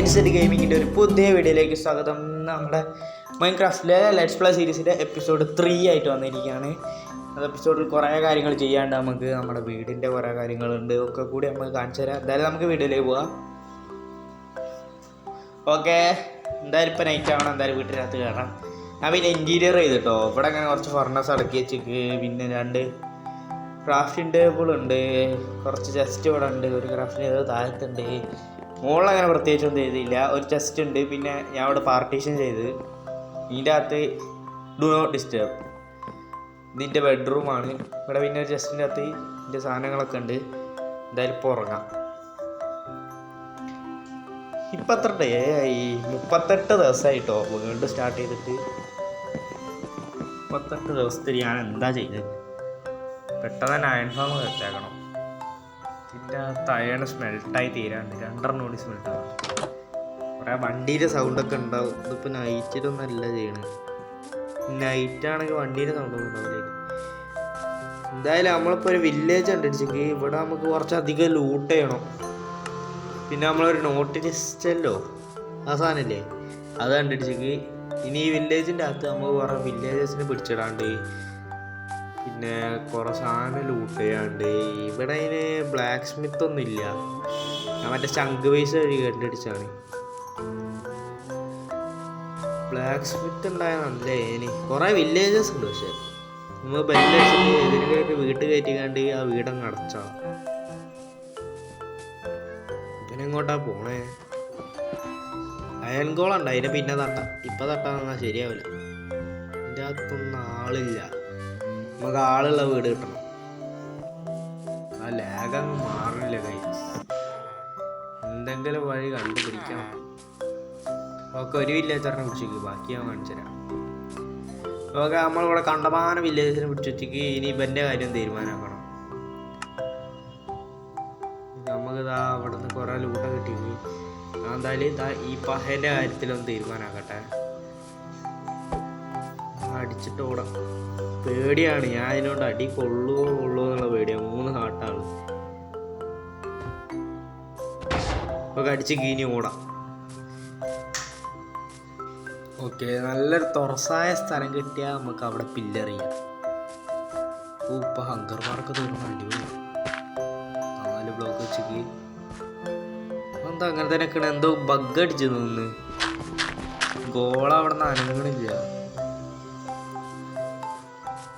Mindset ഗെയിമിങ്ങിൻ്റെ ഒരു പുതിയ വീഡിയോയിലേക്ക് സ്വാഗതം. നമ്മുടെ മൈൻക്രാഫ്റ്റിലെ ലെറ്റ്സ് പ്ലേ സീരീസിൻ്റെ എപ്പിസോഡ് 3 ആയിട്ട് വന്നിരിക്കുകയാണ്. അത് എപ്പിസോഡിൽ കുറേ കാര്യങ്ങൾ ചെയ്യാണ്ട് നമുക്ക് നമ്മുടെ വീടിൻ്റെ കുറേ കാര്യങ്ങളുണ്ട്, ഒക്കെ കൂടി നമുക്ക് കാണിച്ചു തരാം. എന്തായാലും നമുക്ക് വീഡിയോയിലേക്ക് പോവാം. ഓക്കെ, എന്തായാലും ഇപ്പോൾ നൈറ്റ് ആവണം, എന്തായാലും വീട്ടിനകത്ത് കയറാം. ഞാൻ പിന്നെ ഇൻറ്റീരിയർ ചെയ്തിട്ടോ. ഇവിടെ അങ്ങനെ കുറച്ച് ഫർണസ് അടക്കി വെച്ചിട്ട്, പിന്നെ 2 ക്രാഫ്റ്റിംഗ് ടേബിൾ ഉണ്ട്, കുറച്ച് ചെസ്റ്റ് ഇവിടെ ഉണ്ട്, ഒരു ക്രാഫ്റ്റിംഗ് ടേബിൾ താഴത്തുണ്ട്. മുകളിൽ അങ്ങനെ പ്രത്യേകിച്ചൊന്നും ചെയ്തില്ല. ഒരു ചെസ്റ്റ് ഉണ്ട്, പിന്നെ ഞാൻ ഇവിടെ പാർട്ടീഷൻ ചെയ്ത് ഇതിൻ്റെ അകത്ത് ഡു നോട്ട് ഡിസ്റ്റർബ്. ഇതിൻ്റെ ബെഡ്റൂമാണ് ഇവിടെ. പിന്നെ ഒരു ചെസ്റ്റിൻ്റെ അകത്ത് ഇതിൻ്റെ സാധനങ്ങളൊക്കെ ഉണ്ട്. എന്തായാലും ഇപ്പോൾ ഉറങ്ങാം. ഇപ്പം എത്ര ഡേ ആയി? 38 ദിവസമായിട്ടോ വീണ്ടും സ്റ്റാർട്ട് ചെയ്തിട്ട്. 38 ദിവസത്തിൽ ഞാൻ എന്താ ചെയ്തത്? പെട്ടെന്ന് തന്നെ അയൺ ഫാം വെച്ചേക്കണം. ഇതിൻ്റെ അകത്ത് അയൺ സ്മെൽട്ടായി തീരാണ്ട് 2 കൂടി സ്മെൽട്ടാവും. കുറേ വണ്ടീൻ്റെ സൗണ്ടൊക്കെ ഉണ്ടാവും. ഇതിപ്പോൾ നൈറ്റിലൊന്നും അല്ല ചെയ്യണത്. നൈറ്റാണെങ്കിൽ വണ്ടീൻ്റെ സൗണ്ടൊന്നും ഉണ്ടാവില്ല. എന്തായാലും നമ്മളിപ്പോൾ ഒരു വില്ലേജ് കണ്ടുപിടിച്ചെങ്കിൽ ഇവിടെ നമുക്ക് കുറച്ചധികം ലൂട്ട് ചെയ്യണം. പിന്നെ നമ്മളൊരു നോട്ടിസ്റ്റല്ലോ ആ സാധനമില്ലേ, അത് കണ്ടുപിടിച്ചെങ്കിൽ ഇനി ഈ വില്ലേജിൻ്റെ അകത്ത് നമുക്ക് കുറേ വില്ലേജസിനെ പിടിച്ചിടാണ്ട്, പിന്നെ കുറേ സാധനം ലൂട്ട് ചെയ്യാണ്ട്. ഇവിടെ അതിന് ബ്ലാക്ക് സ്മിത്ത് ഒന്നും ഇല്ല. ഞാൻ മറ്റേ ചങ്ക് പൈസ വഴി കണ്ടുപിടിച്ചാണ്. ബ്ലാക്ക് സ്മിത്ത് ഉണ്ടായ നല്ലേ. ഇനി കുറേ വില്ലേജസ് ഉണ്ട്, പക്ഷെ നമ്മൾ ബെല്ലടിച്ചിട്ട് എതിരൊക്കെ വീട്ട് കയറ്റിക്കാണ്ട് ആ വീടങ്ങ് അടച്ചാ. ഇതിനെങ്ങോട്ടാ പോണേ? അയൺ ഗോളുണ്ട്, അതിനെ പിന്നെ തട്ടാം. ഇപ്പം തട്ടാൻ തന്നാൽ ശരിയാവില്ല. ഇതിൻ്റെ അകത്തൊന്നും ആളില്ല. നമുക്ക് ആളുള്ള വീട് കിട്ടണം. ആ ലാഗങ്ങ് മാറില്ല ഗൈസ്. എന്തെങ്കിലും വഴി കണ്ടുപിടിക്കണം. ഓക്കെ, ഒരു വില്ലേജറിനെ പിടിച്ചേക്ക്, ബാക്കി ഞാൻ കാണിച്ചു തരാം. ഓക്കെ, നമ്മളിവിടെ കണ്ടമാനം വില്ലേജിനെ പിടിച്ചു വെച്ചേക്ക്. ഇനി ഇവൻ്റെ കാര്യം തീരുമാനമാക്കണം. നമുക്കിതാ അവിടെ നിന്ന് കുറേ ലൂട്ട കിട്ടിയെങ്കിൽ എന്തായാലും ഈ പഹേൻ്റെ കാര്യത്തിലൊന്ന് തീരുമാനമാക്കട്ടെ. അടിച്ചിട്ട് ഓടാം. പേടിയാണ് ഞാൻ അതിനോട് അടി കൊള്ളുവോ എന്നുള്ള പേടിയാണ്. 3 ഹാർട്ടാണ്. ഇപ്പൊ അടിച്ച് കീഞ്ഞ് ഓടാം. ഓക്കെ, നല്ലൊരു തുറസായ സ്ഥലം കിട്ടിയാൽ നമുക്ക് അവിടെ പില്ലർ ചെയ്യാം. ഇപ്പൊ ഹങ്കർ മാർക്ക് തീർന്ന അടിപൊളി. 4 ബ്ലോക്ക് വെച്ചിട്ട് എന്താ അങ്ങനെ തന്നെ നിൽക്കണ? എന്തോ ബഗ് അടിച്ചു തോന്നുന്നു. ഗോള അവിടെ നിന്ന് അനങ്ങണില്ല.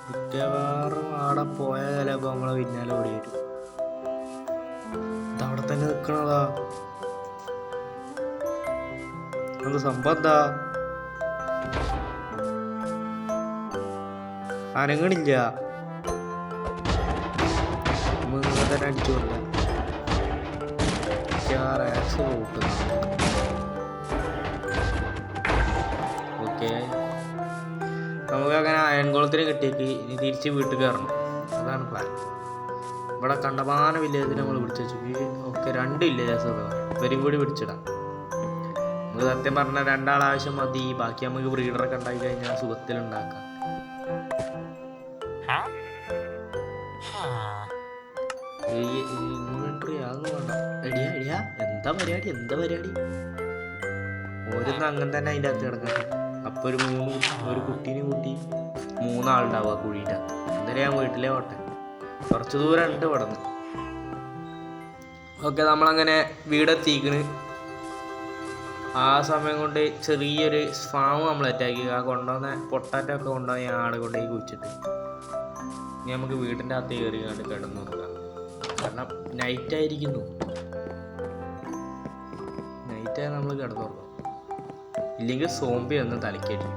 മിക്കവാറും ആടെ പോയാൽ ചിലപ്പോൾ നമ്മളെ പിന്നാലെ ഓടി വരും. ഇതവിടെ തന്നെ നിൽക്കണതാ. എന്ത് സംഭവം? എന്താ അനങ്ങണില്ല? മുന്നേ തന്നെ അടിച്ചു കൊണ്ട ഓക്കെ. നമുക്കങ്ങനെ അയൺകുളത്തിന് കിട്ടിയേക്ക് ഇനി തിരിച്ച് വീട്ടിൽ കയറണം. അതാണ് പ്ലാൻ. ഇവിടെ കണ്ടമാന വില്ലേജിന് നമ്മൾ പിടിച്ചു വെച്ചു. ഓക്കെ, 2 വില്ലേജസ് ഇവരും കൂടി പിടിച്ചിടാം. നമുക്ക് സത്യം പറഞ്ഞാൽ 2 ആളാവശ്യം മതി. ബാക്കി നമുക്ക് ബ്രീഡറൊക്കെ ഉണ്ടാക്കി കഴിഞ്ഞാൽ സുഖത്തിലുണ്ടാക്കാം. അതൊന്നും വേണ്ട. എടിയാ എന്താ പരിപാടി? ഓരോന്നും അങ്ങനെ തന്നെ അതിൻ്റെ അകത്ത് കിടക്കട്ടെ. അപ്പോൾ ഒരു കുട്ടീനെ കൂട്ടി 3 ആളുണ്ടാവുക കുഴിയുടെ. എന്തായാലും ഞാൻ വീട്ടിലേ പോട്ടെ. കുറച്ച് ദൂരം ഉണ്ട് ഇവിടെ നിന്ന്. ഓക്കെ, നമ്മളങ്ങനെ വീടെത്തിക്കണ്. ആ സമയം കൊണ്ട് ചെറിയൊരു ഫാം നമ്മൾ അറ്റാക്കി. ആ കൊണ്ടുവന്ന പൊട്ടാറ്റോ ഒക്കെ കൊണ്ടുപോയി ഞാൻ ആടെ കൊണ്ടുപോയി കുഴിച്ചിട്ട് ഇനി നമുക്ക് വീടിൻ്റെ അകത്ത് കയറി കണ്ട് കിടന്നു നോക്കാം. കാരണം നൈറ്റായിരിക്കുന്നു. നൈറ്റായി നമ്മൾ കിടന്നുറങ്ങും. ഇല്ലെങ്കിൽ സോംബി ഒന്ന് തലക്കേറ്റി.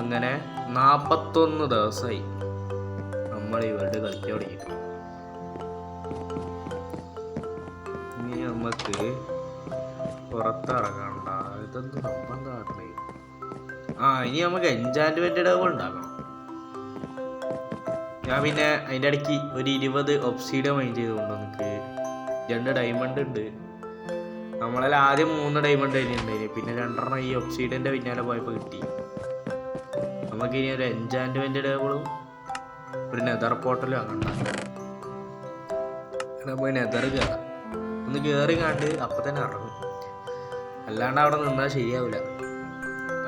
അങ്ങനെ 41 ദിവസമായി നമ്മൾ ഈ വേൾഡ് കളിക്കാൻ തുടങ്ങിയിട്ട്. ഇനി നമുക്ക് പുറത്തിറങ്ങണ്ട. ഇതൊന്നും സംഭവം കാട്ടണേ. ഇനി നമുക്ക് എൻചാൻറ്റ്മെന്റ് ഡബിൾ ഉണ്ടാക്കണം. ഞാൻ പിന്നെ അതിൻ്റെ ഇടയ്ക്ക് ഒരു 20 ഒബ്സീഡിയൻ മൈൻഡ് ചെയ്തുകൊണ്ട് നമുക്ക് 2 ഡയമണ്ട് ഉണ്ട്. നമ്മളെല്ലാം ആദ്യം 3 ഡയമണ്ട് കഴിഞ്ഞിട്ടുണ്ടായിരുന്നു. പിന്നെ 2 ഈ ഒബ്സീഡിയൻ്റെ പിന്നാലെ പോയപ്പോൾ കിട്ടി. നമുക്കിനി ഒരു എൻചാൻറ്റ്മെന്റ് ടേബിളും ഒരു നെതർ പോർട്ടലും അങ്ങനെ. അങ്ങനെ പോയി നെതർ കയറാം. ഒന്ന് കയറി കണ്ട് അപ്പം തന്നെ ഇറങ്ങും, അല്ലാണ്ട് അവിടെ നിന്നാൽ ശരിയാവില്ല.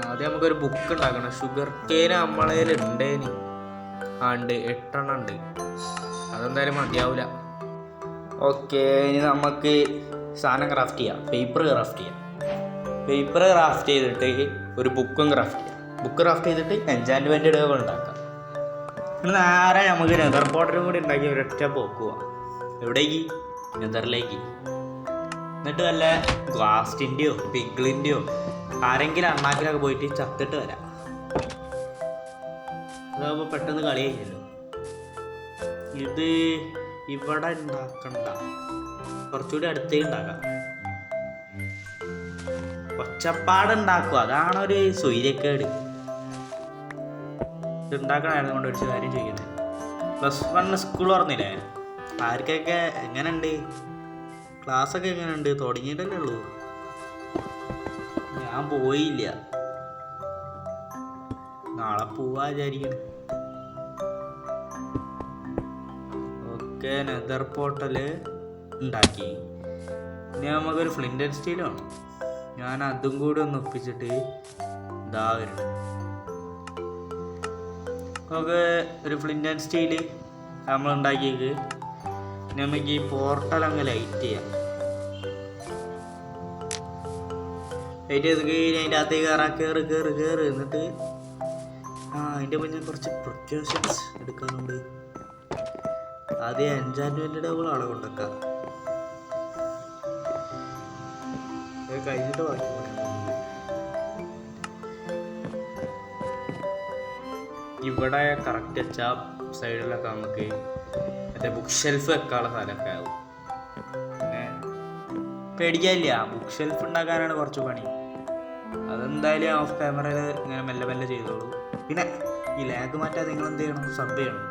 ആദ്യം നമുക്കൊരു ബുക്ക് ഉണ്ടാക്കണം. ഷുഗർ കെയിൻ നമ്മളതിൽ ഉണ്ടേനി, ഉണ്ട് 8 എണ്ണം ഉണ്ട്. അതെന്തായാലും മതിയാവില്ല. ഓക്കെ, ഇനി നമുക്ക് സാധനം ക്രാഫ്റ്റ് ചെയ്യാം. പേപ്പർ ക്രാഫ്റ്റ് ചെയ്യാം. പേപ്പർ ക്രാഫ്റ്റ് ചെയ്തിട്ട് ഒരു ബുക്കും ക്രാഫ്റ്റ് ചെയ്യാം. ബുക്ക് ക്രാഫ്റ്റ് ചെയ്തിട്ട് എൻചാൻറ്റ്മെൻറ്റ് ഇടുകൾ ഉണ്ടാക്കാം. പിന്നെ നേരെ നമുക്ക് നെതർ പോർട്ടലും കൂടി ഉണ്ടാക്കി ഒരൊറ്റ പോക്കുക. എവിടേക്ക്? നെതറിലേക്ക്. എന്നിട്ട് വല്ല ഗ്ലാസ്റ്റിൻ്റെയോ പിഗ്ലിൻ്റെയോ ആരെങ്കിലും അണ്ണാക്കിലൊക്കെ പോയിട്ട് ചത്തിട്ട് വരാം. അതാകുമ്പോൾ പെട്ടെന്ന് കളി കഴിഞ്ഞല്ലോ. ഇത് ഇവിടെ ഉണ്ടാക്കണ്ട, കുറച്ചുകൂടി അടുത്തേക്ക് ഉണ്ടാക്കാം. ഒച്ചപ്പാടുണ്ടാക്കുക, അതാണൊരു സ്വൈര്യക്കേട്. ഇതുണ്ടാക്കണമായിരുന്നു കൊണ്ട് ഒരു കാര്യം ചെയ്യുന്നത്. +1 സ്കൂൾ പറഞ്ഞില്ലേ? ആർക്കൊക്കെ എങ്ങനെയുണ്ട്? ക്ലാസ്സൊക്കെ എങ്ങനെയുണ്ട്? തുടങ്ങിയിട്ടല്ലേ ഉള്ളൂ. ഞാൻ പോയില്ല, നാളെ പോവാ വിചാരിക്കണം. ഓക്കെ, നെതർ പോർട്ടൽ ഉണ്ടാക്കി. ഇനി നമുക്കൊരു ഫ്ലിൻ്റ് ആൻഡ് സ്റ്റീൽ വേണം. ഞാൻ അതും കൂടി ഒന്ന് ഒപ്പിച്ചിട്ട് ഇതാ വരണം. നമുക്ക് ഒരു ഫ്ലിൻ്റ് ആൻഡ് സ്റ്റീല് നമ്മൾ ഉണ്ടാക്കിയത് നമുക്ക് ഈ പോർട്ടൽ അങ്ങ് ലൈറ്റ് ചെയ്യാം. ലൈറ്റ് ചെയ്ത് അതിൻ്റെ അകത്തേക്ക് കയറി കയറി കയറി എന്നിട്ട് അതിൻ്റെ മുന്നേ കുറച്ച് പ്രിക്കോഷൻസ് എടുക്കാനുണ്ട്. ആദ്യം എൻചാൻറ്റ്മെൻറ്റ് ഡബിൾ ആളെ കൊണ്ടൊക്കെ കഴിഞ്ഞിട്ട് ബാക്കി ഇവിടെ കറക്റ്റ് വെച്ചാൽ സൈഡിലൊക്കെ നമുക്ക് മറ്റേ ബുക്ക് ഷെൽഫ് വെക്കാനുള്ള സ്ഥലമൊക്കെ ആവും. പിന്നെ പേടിക്കാനില്ല, ബുക്ക് ഷെൽഫ് ഉണ്ടാക്കാനാണ് കുറച്ച് പണി. അതെന്തായാലും ഓഫ് ക്യാമറയിൽ ഇങ്ങനെ മെല്ലെ മെല്ലെ ചെയ്തോളൂ. പിന്നെ ഈ ലാഗ് മാറ്റാൻ നിങ്ങൾ എന്ത് ചെയ്യണം? സബ് ചെയ്യണം.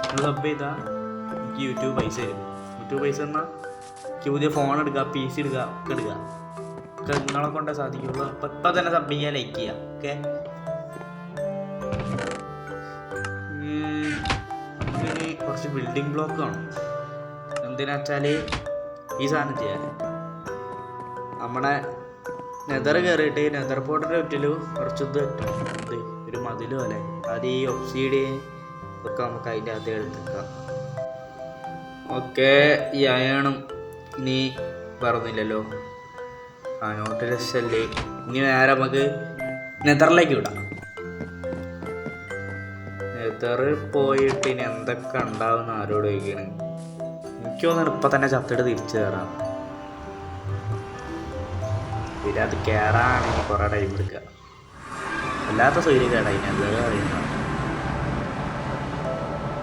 നിങ്ങൾ സബ് ചെയ്താൽ എനിക്ക് യൂട്യൂബ് പൈസ തരും. യൂട്യൂബ് പൈസ എന്നാൽ എനിക്ക് പുതിയ ഫോൺ എടുക്കുക, PC എടുക്കുക, ഒക്കെ എടുക്കുക. ഒക്കെ നിങ്ങളെ കൊണ്ടേ സാധിക്കുള്ളൂ. അപ്പം ഇപ്പം തന്നെ സബ് ചെയ്യുക, ലൈക്ക് ചെയ്യുക. ഓക്കെ, നമുക്കിനി കുറച്ച് ബിൽഡിംഗ് ബ്ലോക്ക് വേണം. എന്തിനാ വെച്ചാൽ ഈ സാധനം ചെയ്യാൻ നമ്മുടെ നെതർ കയറിയിട്ട് നെതർ പോർട്ടിൻ്റെ ചുറ്റിലും കുറച്ച് ഇത് പറ്റും. ഒരു മതിൽ പോലെ. അത് ഈ ഒബ്സിഡിയൻ ഒക്കെ നമുക്ക് അതിൻ്റെ അകത്ത് എടുത്തേക്കാം. ഓക്കെ, ഈ അയണും ഇനി പറഞ്ഞില്ലല്ലോ. നോട്ടിലല്ലേ. ഇനി നേരെ നമുക്ക് നെതറിലേക്ക് വിടാം. നെതറിൽ പോയിട്ട് ഇനി എന്തൊക്കെ ഉണ്ടാവുന്ന ആരോട് ചോദിക്കണം. എനിക്ക് തോന്നുന്നു ഇപ്പം തന്നെ ചത്തിട്ട് തിരിച്ചു കയറാം. പിന്നെ അത് കയറാണെങ്കിൽ കുറേ ടൈം എടുക്കുക. അല്ലാത്ത സൗകര്യക്കേടായി നെതർ അറിയുന്നത്.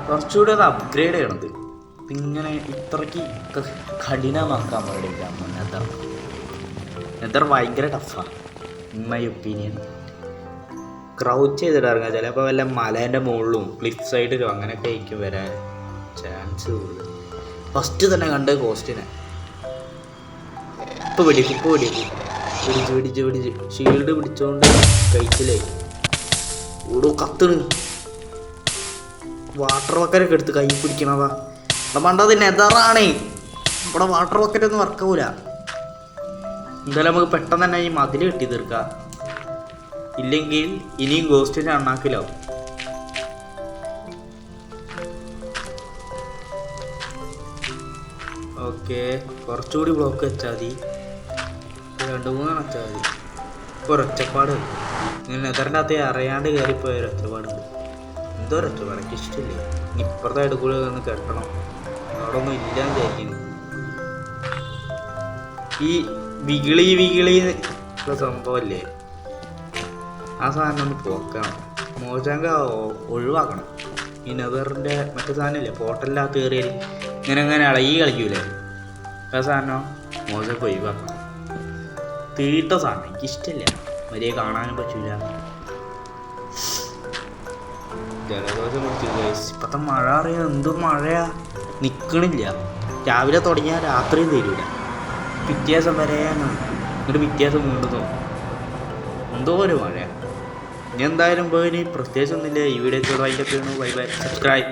കുറച്ചുകൂടി അത് അപ്ഗ്രേഡ് ചെയ്യണത്. ഇങ്ങനെ ഇത്രയ്ക്ക് കഠിനമാക്കാൻ പാടില്ല. നെതർ ഭയങ്കര ടഫാണ് ഇൻ മൈ ഒപ്പീനിയൻ. ക്രൗച്ച് ചെയ്തിട്ട് ഇറങ്ങാൻ ചിലപ്പോൾ വല്ല മലേൻ്റെ മുകളിലും ക്ലിഫ് സൈഡിലും അങ്ങനെയൊക്കെ ആയിരിക്കും വരാൻ ചാൻസ് കൂടുതൽ. ഫസ്റ്റ് തന്നെ കണ്ട് കോസ്റ്റിനെ ഇപ്പോൾ പിടിച്ച് ഷീൽഡ് പിടിച്ചോണ്ട് കഴിച്ചില്ലേ ഓടോ കത്തണ്. വാട്ടർ ബക്കറ്റൊക്കെ എടുത്ത് കൈ പിടിക്കണതാ. ഇവിടെ പണ്ടത് നെതറാണേ. ഇവിടെ വാട്ടർ ബക്കറ്റ് ഒന്നും വർക്കാവൂല. എന്തായാലും നമുക്ക് പെട്ടെന്ന് തന്നെ ഈ മതിൽ കെട്ടി തീർക്കാം. ഇല്ലെങ്കിൽ ഇനിയും ഗോസ്റ്റിൻ്റെ അണ്ണാക്കിലാവും. ഓക്കെ, കുറച്ചുകൂടി ബ്ലോക്ക് വെച്ചാൽ മതി. 2-3 വെച്ചാൽ മതി. ഇപ്പോൾ ഒരൊച്ചപ്പാട് ഇങ്ങനെ നെതറിൻ്റെ അകത്ത് അറിയാണ്ട് കയറിപ്പോയ ഒരൊച്ചപ്പാടുണ്ട്. എന്തോ ഒരൊച്ചപ്പാട് എനിക്ക് ഇഷ്ടമില്ല. ഇനി ഇപ്പുറത്തെ അടുക്കൂടെ ഒന്ന് കെട്ടണം. അവിടെ ഒന്നും ഇല്ലാന്ന് വിചാരിക്കുന്നു. ഈ വികിളി ഉള്ള സംഭവമല്ലേ, ആ സാധനം ഒന്ന് പോക്കണം. മോചാങ്ക ഒഴിവാക്കണം. ഈ നെതറിൻ്റെ മറ്റേ സാധനമില്ലേ പോർട്ടലിനകത്ത് കയറിയാൽ ഇങ്ങനെ ഇളകി കളിക്കൂലേ, ആ സാധനം മോചാങ്ക ഒഴിവാക്കണം. തീട്ട സാധനം എനിക്കിഷ്ടമില്ല. വലിയ കാണാനും പറ്റില്ല. ജലദോഷം പിടിച്ചു. ഇപ്പോഴത്തെ മഴ അറിയാം, എന്തും മഴയാ, നിൽക്കണില്ല. രാവിലെ തുടങ്ങിയാൽ രാത്രിയും തരൂല. പിറ്റേസം വരെ എന്നിട്ട് പിറ്റേസം വീണ്ടും തോന്നും. എന്തോ ഒരു മഴ. ഇനി എന്തായാലും പോയി പ്രത്യേകിച്ച് ഒന്നുമില്ല. ഈ വീഡിയോ വൈകിട്ട് ബൈ ബൈ. സബ്സ്ക്രൈബ്.